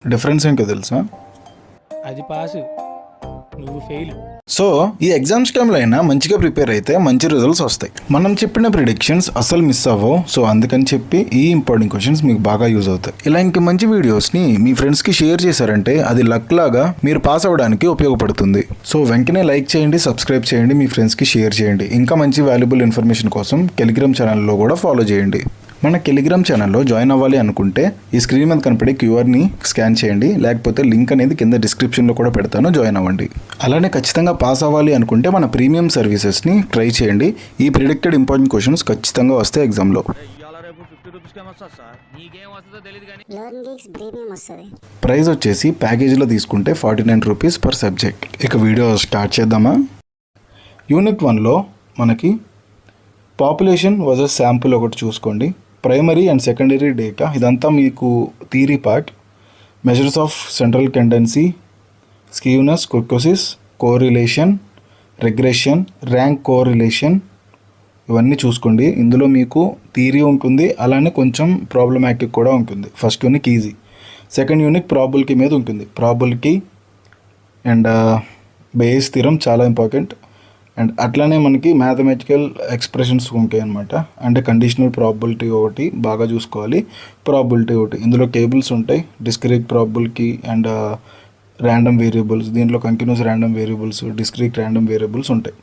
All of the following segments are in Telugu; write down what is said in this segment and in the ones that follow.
డిఫరెన్స్ ఏంటో తెలుసా? అది పాసు, నువ్వు ఫెయిల్. సో ఈ ఎగ్జామ్స్ టైంలో అయినా మంచిగా ప్రిపేర్ అయితే మంచి రిజల్ట్స్ వస్తాయి. మనం చెప్పిన ప్రిడిక్షన్స్ అసలు మిస్ అవ్వవు. సో అందుకని చెప్పి ఈ ఇంపార్టెంట్ క్వశ్చన్స్ మీకు బాగా యూజ్ అవుతాయి. ఇలాంటి మంచి వీడియోస్ని మీ ఫ్రెండ్స్కి షేర్ చేశారంటే అది లక్ లాగా మీరు పాస్ అవ్వడానికి ఉపయోగపడుతుంది. సో వెంటనే లైక్ చేయండి, సబ్స్క్రైబ్ చేయండి, మీ ఫ్రెండ్స్కి షేర్ చేయండి. ఇంకా మంచి వాల్యుబుల్ ఇన్ఫర్మేషన్ కోసం టెలిగ్రామ్ ఛానల్లో కూడా ఫాలో చేయండి. మన టెలిగ్రామ్ ఛానల్లో జాయిన్ అవ్వాలి అనుకుంటే ఈ స్క్రీన్ మీద కనపడే క్యూఆర్ని స్కాన్ చేయండి, లేకపోతే లింక్ అనేది కింద డిస్క్రిప్షన్లో కూడా పెడతాను, జాయిన్ అవ్వండి. అలానే ఖచ్చితంగా పాస్ అవ్వాలి అనుకుంటే మన ప్రీమియం సర్వీసెస్ని ట్రై చేయండి. ఈ ప్రిడిక్టెడ్ ఇంపార్టెంట్ క్వశ్చన్స్ ఖచ్చితంగా వస్తాయి ఎగ్జామ్లో. ప్రైస్ వచ్చేసి ప్యాకేజీలో తీసుకుంటే 49 రూపీస్ పర్ సబ్జెక్ట్. ఇక వీడియో స్టార్ట్ చేద్దామా? యూనిట్ 1లో మనకి పాపులేషన్ వర్సెస్ శాంపుల్ ఒకటి చూసుకోండి. ప్రైమరీ అండ్ సెకండరీ డేటా, ఇదంతా మీకు theory part. Measures of central tendency, skewness, kurtosis, correlation, regression, rank correlation, ఇవన్నీ చూసుకోండి. ఇందులో మీకు థియరీ ఉంటుంది, అలానే కొంచెం ప్రాబ్లమాటిక్ కూడా ఉంటుంది. First unit easy, second unit probability మీద ఉంటుంది. ప్రాబబిలిటీ అండ్ బేస్ థియరం చాలా ఇంపార్టెంట్. అండ్ అట్లానే మనకి మ్యాథమెటికల్ ఎక్స్ప్రెషన్స్ ఉంటాయి అనమాట. అంటే కండిషనల్ ప్రాబబిలిటీ ఒకటి బాగా చూసుకోవాలి, ప్రాబబిలిటీ ఒకటి. ఇందులో టేబుల్స్ ఉంటాయి, discrete probability and random variables. దీంట్లో continuous random variables, discrete random variables ఉంటాయి.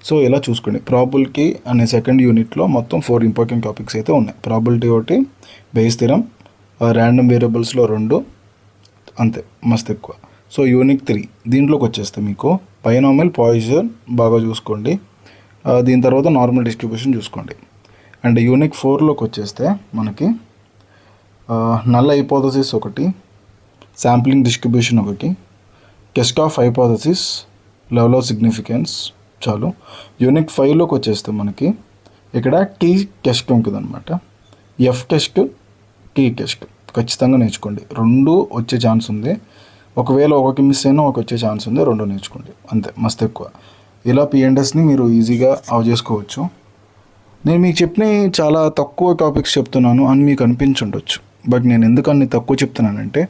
సో ఇలా చూసుకోండి. ప్రాబబిలిటీ అనే సెకండ్ యూనిట్లో మొత్తం 4 ఇంపార్టెంట్ టాపిక్స్ అయితే ఉన్నాయి. ప్రాబబిలిటీ ఒకటి, బేస్ థియరం, ర్యాండమ్ వేరియబుల్స్లో 2, అంతే, మస్తు ఎక్కువ. సో యూనిట్ 3 దీంట్లోకి వచ్చేస్తే మీకు బైనామియల్ పాయిజన్ బాగా చూసుకోండి. దీని తర్వాత నార్మల్ డిస్ట్రిబ్యూషన్ చూసుకోండి. అండ్ యూనిట్ 4లోకి వచ్చేస్తే మనకి నల్ హైపోథసిస్ ఒకటి, శాంప్లింగ్ డిస్ట్రిబ్యూషన్ ఒకటి, test of hypothesis, level of significance చాలు. యూనిట్ 5లోకి వచ్చేస్తే మనకి ఇక్కడ టీ టెస్ట్ ఉంటుంది అనమాట. ఎఫ్ టెస్ట్, టీ టెస్ట్ ఖచ్చితంగా నేర్చుకోండి. 2 వచ్చే ఛాన్స్ ఉంది. ఒకవేళ ఒకటి మిస్ అయినా ఒక వచ్చే ఛాన్స్ ఉంది. 2 నేర్చుకోండి, అంతే, మస్తు ఎక్కువ. ఇలా పిఎండ్ఎస్ని మీరు ఈజీగా ఆఫ్ చేసుకోవచ్చు. నేను మీకు చెప్పిన చాలా తక్కువ టాపిక్స్ చెప్తున్నాను అని మీకు అనిపించుండొచ్చు. బట్ నేను ఎందుకు అన్ని తక్కువ చెప్తున్నానంటే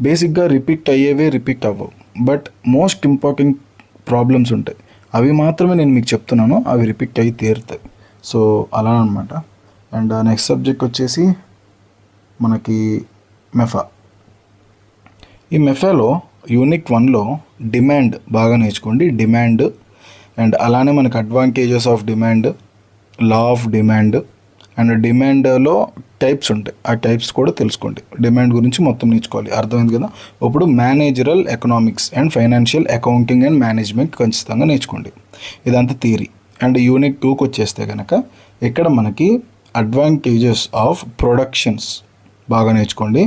బేసిక్గా రిపీట్ అయ్యేవే రిపీట్ అవ్వవు, బట్ మోస్ట్ ఇంపార్టెంట్ ప్రాబ్లమ్స్ ఉంటాయి. అవి మాత్రమే నేను మీకు చెప్తున్నాను, అవి రిపీట్ అయ్యి తీరుతాయి. సో అలా అనమాట. అండ్ నెక్స్ట్ సబ్జెక్ట్ వచ్చేసి మనకి మెఫా. ఈ మెఫాలో యూనిట్ 1లో డిమాండ్ బాగా నేర్చుకోండి. డిమాండ్ అండ్ అలానే మనకు advantages of demand, law of demand and డిమాండ్లో టైప్స్ ఉంటాయి, ఆ టైప్స్ కూడా తెలుసుకోండి. డిమాండ్ గురించి మొత్తం నేర్చుకోవాలి, అర్థమైంది కదా? ఇప్పుడు managerial economics and financial accounting and management ఖచ్చితంగా నేర్చుకోండి. ఇదంతా థియరీ. అండ్ యూనిట్ 2కి వచ్చేస్తే కనుక ఇక్కడ మనకి అడ్వాంటేజెస్ ఆఫ్ ప్రొడక్షన్స్ బాగా నేర్చుకోండి.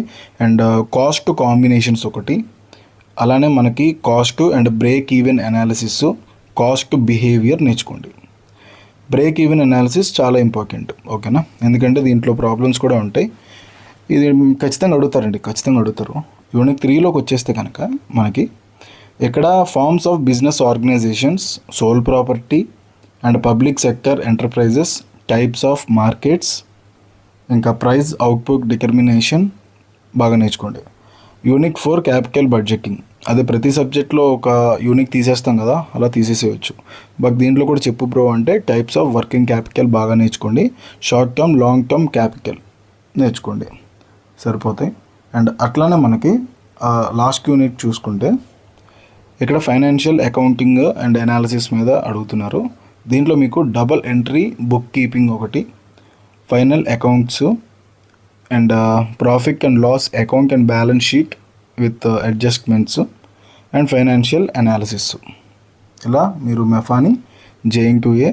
అండ్ కాస్ట్ కాంబినేషన్స్ ఒకటి, అలానే మనకి cost and break even analysis, cost behaviour నేర్చుకోండి. బ్రేక్ ఈవెన్ అనాలిసిస్ చాలా ఇంపార్టెంట్, ఓకేనా? ఎందుకంటే దీంట్లో ప్రాబ్లమ్స్ కూడా ఉంటాయి. ఇది ఖచ్చితంగా అడుగుతారు. యూనిట్ 3లోకి వచ్చేస్తే కనుక మనకి ఇక్కడ forms of business organisations, sole property and public sector enterprises, types of markets, ఇంకా ప్రైస్ అవుట్పుట్ డిటర్మినేషన్ బాగా నేర్చుకోండి. Unit 4 capital budgeting. అదే ప్రతి సబ్జెక్ట్లో ఒక యూనిట్ తీసేస్తాం కదా, అలా తీసేసేయచ్చు. బట్ దీంట్లో కూడా చెప్పు బ్రో అంటే టైప్స్ ఆఫ్ వర్కింగ్ క్యాపిటల్ బాగా నేర్చుకోండి. Short term, long term capital నేర్చుకోండి, సరిపోతాయి. అండ్ అట్లానే మనకి లాస్ట్ యూనిట్ చూసుకుంటే ఇక్కడ ఫైనాన్షియల్ అకౌంటింగ్ అండ్ అనాలిసిస్ మీద అడుగుతున్నారు. దీంట్లో మీకు డబల్ ఎంట్రీ బుక్ కీపింగ్ ఒకటి, final accounts and profit and loss account and balance sheet with adjustments and financial analysis. ఇలా మీరు మెఫాని JN2A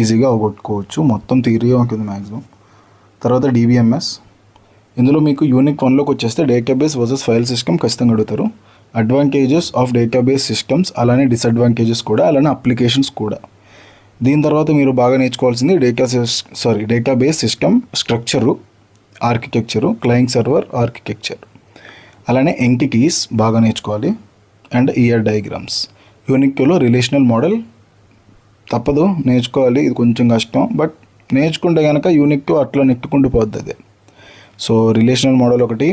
ఈజీగా అవగొట్టుకోవచ్చు. మొత్తం థియరీ ఉంటుంది మ్యాక్సిమం. తర్వాత DBMS. ఇందులో మీకు యూనిట్ 1లోకి వచ్చేస్తే డేటాబేస్ వర్సెస్ ఫైల్ సిస్టమ్ ఖచ్చితంగా అడుగుతారు. అడ్వాంటేజెస్ ఆఫ్ డేటాబేస్ సిస్టమ్స్, అలానే డిసడ్వాంటేజెస్ కూడా, అలానే అప్లికేషన్స్ కూడా. దీని తర్వాత మీరు బాగా నేర్చుకోవాల్సింది database system structure, architecture, client server architecture, అలానే ఎంటిటీస్ బాగా నేర్చుకోవాలి. And ER diagrams. యూనిట్ 2లో రిలేషనల్ మోడల్ తప్పదు, నేర్చుకోవాలి. ఇది కొంచెం కష్టం, బట్ నేర్చుకుంటే కనుక యూనిట్ 2 అట్లా నెట్టుకుంటూ పోద్ది అదే. సో రిలేషనల్ మోడల్ ఒకటి,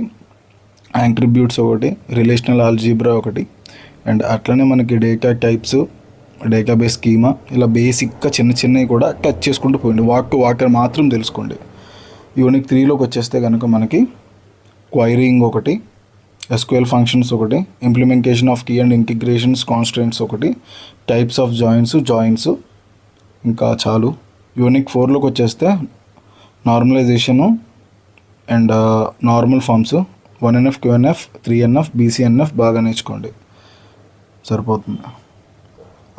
యాంట్రిబ్యూట్స్ ఒకటి, రిలేషనల్ ఆల్జీబ్రా ఒకటి, అండ్ అట్లనే మనకి డేటా టైప్స్, డేటాబేస్ స్కీమా, ఇలా బేసిక్గా చిన్నవి కూడా టచ్ చేసుకుంటూ పోయింది. వాకర్ మాత్రం తెలుసుకోండి. యూనిక్ 3లోకి వచ్చేస్తే కనుక మనకి క్వైరింగ్ ఒకటి, ఎస్క్యూఎల్ ఫంక్షన్స్ ఒకటి, implementation of key and integrations constraints ఒకటి, టైప్స్ ఆఫ్ జాయిన్స్ ఇంకా చాలు. యూనిక్ 4లోకి వచ్చేస్తే normalization and normal forms 1NF, QNF, 3NF, BCNF బాగా నేర్చుకోండి, సరిపోతుంది.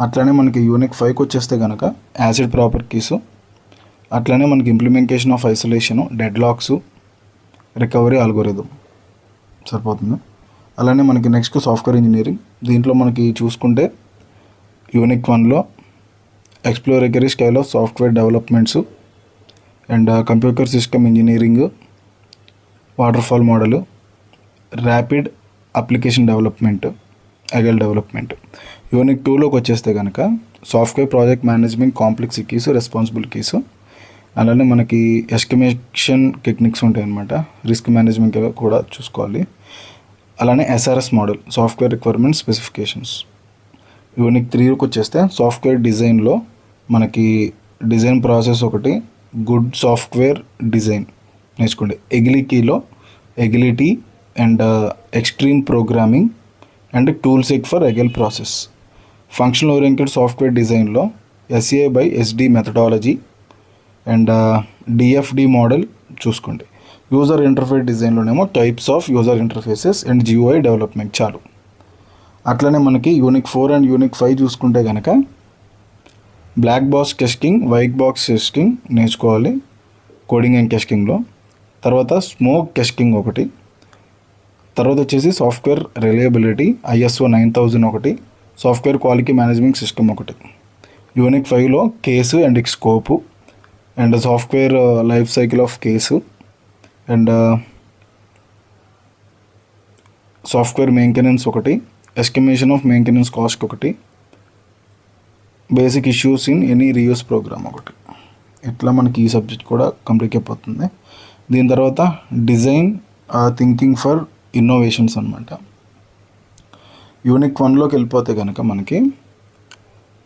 అట్లనే మనకి యూనిక్ 5కి వచ్చేస్తే కనుక యాసిడ్ ప్రాపర్టీస్, అట్లనే మనకి implementation of isolation, dead locks, recovery algorithm సరిపోతుంది. అలానే మనకి నెక్స్ట్ సాఫ్ట్వేర్ ఇంజనీరింగ్. దీంట్లో మనకి చూసుకుంటే యూనిక్ 1లో exploratory style of software developments and computer system engineering, waterfall model, rapid application development, agile development. Unit 2లోకి వచ్చేస్తే కనుక software project management, complexities, responsibilities, అలానే మనకి ఎస్టిమేషన్ టెక్నిక్స్ ఉంటాయి అన్నమాట. రిస్క్ మేనేజ్మెంట్ కూడా చూసుకోవాలి. అలానే SRS model, software requirement specifications. Unit 3లోకి వచ్చేస్తే సాఫ్ట్వేర్ డిజైన్లో మనకి డిజైన్ ప్రాసెస్ ఒకటి, గుడ్ సాఫ్ట్వేర్ డిజైన్ నేర్చుకోండి. ఎగిలిటీలో agility and extreme programming and tool set for agile process. Functional oriented software డిజైన్లో SA/SD methodology and DFD model చూసుకోండి. యూజర్ ఇంటర్ఫేస్ డిజైన్లోనేమో types of user interfaces and GUI development చాలు. అట్లనే మనకి యూనిక్ 4 అండ్ యూనిక్ 5 చూసుకుంటే కనుక black box testing, white box testing నేర్చుకోవాలి కోడింగ్ అండ్ టెస్టింగ్లో. తర్వాత స్మోక్ టెస్టింగ్ ఒకటి, తర్వాత వచ్చేసి సాఫ్ట్వేర్ రిలయబిలిటీ, ISO 9000 ఒకటి, సాఫ్ట్వేర్ క్వాలిటీ మేనేజ్మెంట్ సిస్టమ్ ఒకటి. యూనిక్ 5లో case and scope and software life cycle of case and software maintenance ఒకటి, ఎస్టిమేషన్ ఆఫ్ మెయింటెనెన్స్ కాస్ట్ ఒకటి, basic issues in any reuse program ఒకటి. ఇట్లా మనకి ఈ సబ్జెక్ట్ కూడా కంప్లీట్ అయిపోతుంది. దీని తర్వాత డిజైన్ థింకింగ్ ఫర్ ఇన్నోవేషన్స్ అనమాట. యూనిక్ 1లోకి వెళ్ళిపోతే కనుక మనకి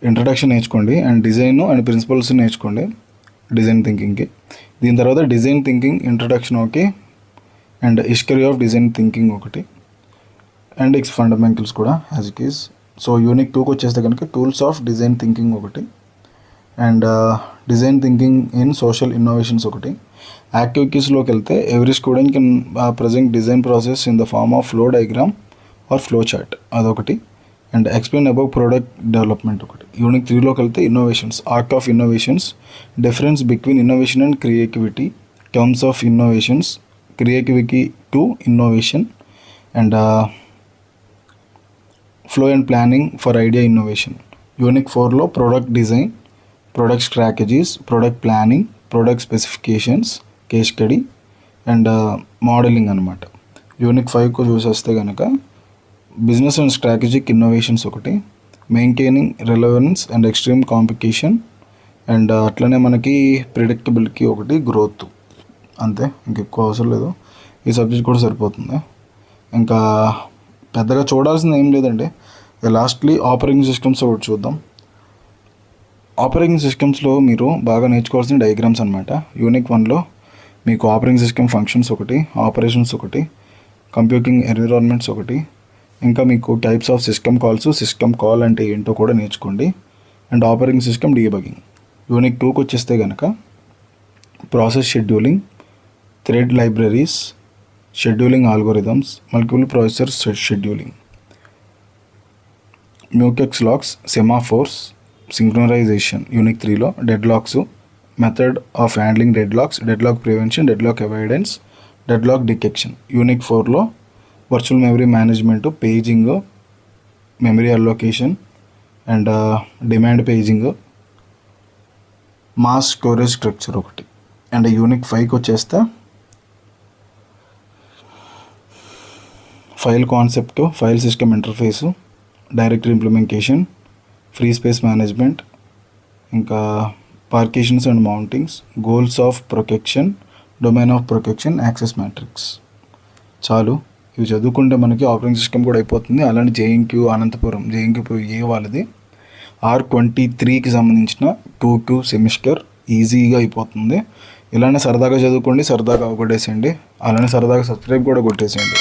ఇంట్రడక్షన్ నేర్చుకోండి అండ్ డిజైన్ అండ్ ప్రిన్సిపల్స్ నేర్చుకోండి డిజైన్ థింకింగ్కి. దీని తర్వాత డిజైన్ థింకింగ్ ఇంట్రడక్షన్ ఒకటి and history of design thinking ఒకటి అండ్ ఇట్స్ ఫండమెంటల్స్ కూడా as it is. So unique 2కి వచ్చేస్తే కనుక టూల్స్ ఆఫ్ డిజైన్ థింకింగ్ ఒకటి and design thinking in social innovations ఒకటి. యాక్టివిటీస్లోకి వెళ్తే every student can present design process in the form of flow diagram are flow chart అదొకటి and explain about product development ఒకటి. యూనిక్ 3లోకి వెళ్తే innovations, art of innovations, difference between innovation and creativity, terms of innovations, creativity to innovation and flow and planning for idea innovation. Unique 4లో product design, product strategies, product planning, product specifications, case study and modelling అనమాట. యూనిక్ 5కు చూసేస్తే కనుక బిజినెస్ అండ్ స్ట్రాటజిక్ ఇన్నోవేషన్స్ ఒకటి, maintaining relevance and extreme competition and అట్లనే మనకి ప్రిడిక్టబిలిటీ ఒకటి, గ్రోత్. అంతే, ఇంకెక్కువ అవసరం లేదు. ఈ సబ్జెక్ట్ కూడా సరిపోతుంది. ఇంకా పెద్దగా చూడాల్సింది ఏం లేదండి. లాస్ట్లీ ఆపరేటింగ్ సిస్టమ్స్ ఒకటి చూద్దాం. ఆపరేటింగ్ సిస్టమ్స్లో మీరు బాగా నేర్చుకోవాల్సిన డయాగ్రామ్స్ అనమాట. యూనిక్ 1లో మీకు ఆపరేటింగ్ సిస్టమ్ ఫంక్షన్స్ ఒకటి, ఆపరేషన్స్ ఒకటి, కంప్యూటింగ్ ఎన్విరాన్మెంట్స్ ఒకటి, ఇంకా మీకు types of system calls, system call అంటే ఏంటో కూడా నేర్చుకోండి and operating system debugging. Unique 2కి వచ్చేస్తే కనుక process scheduling, thread libraries, scheduling algorithms, multiple processor scheduling, mutex lakhs, semaphores, synchronisation. Unique 3లో dead lakhs, method of handling dead lakhs, dead lock prevention, dead lock avoidance, dead lock detection. Unique 4లో virtual memory management, paging, memory allocation and demand paging, mass storage structure ఒకటి. అండ్ యూనిక్ 5కి వచ్చేస్తే file concept, file system interface, directory implementation, free space management, ఇంకా partitions and mountings, goals of protection, domain of protection, access matrix. చాలు. ఇవి చదువుకుంటే మనకి ఆపరేటింగ్ సిస్టమ్ కూడా అయిపోతుంది. అలానే జేఎన్క్యూ అనంతపురం ఏ వాళ్ళది R23కి సంబంధించిన 2Q సెమిస్టర్ ఈజీగా అయిపోతుంది. ఇలానే సరదాగా చదువుకోండి, సరదాగా అవగొట్టేసేయండి. అలానే సరదాగా సబ్స్క్రైబ్ కూడా కొట్టేసేయండి.